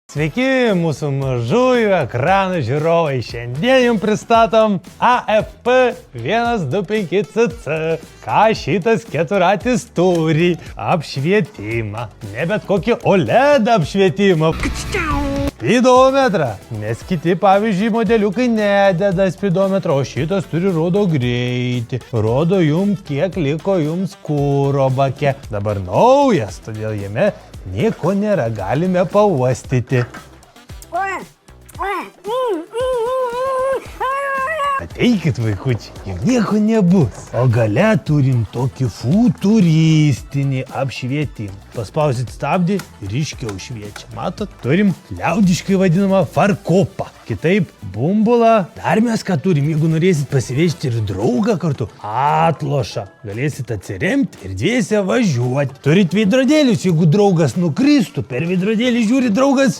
Sveiki, mūsų mažųjų ekranų žiūrovai. Šiandien jums pristatom AFP 125CC. Ką šitas keturatis turi? Apšvietimą. Ne bet kokį OLED apšvietimą. Spidometrą. Nes kiti, pavyzdžiui, modeliukai nededa spidometrą, o šitas turi rodo greitį. Rodo jums, kiek liko jums kuro bake. Dabar naujas, todėl jame nieko nėra, galime pauostyti. Ateikit, vaikučiai, juk nieko nebus. O gale turim tokį futuristinį apšvietimą. Paspausit stabdį ir ryškiau šviečia. Matot, turim liaudiškai vadinamą farkopą. Kitaip bumbulą. Dar mes ką turim, jeigu norėsit pasivežti ir draugą kartu. Atlošą. Galėsit atsiremti ir dviese važiuoti. Turit veidrodėlius, jeigu draugas nukristų, per veidrodėlį žiūri draugas.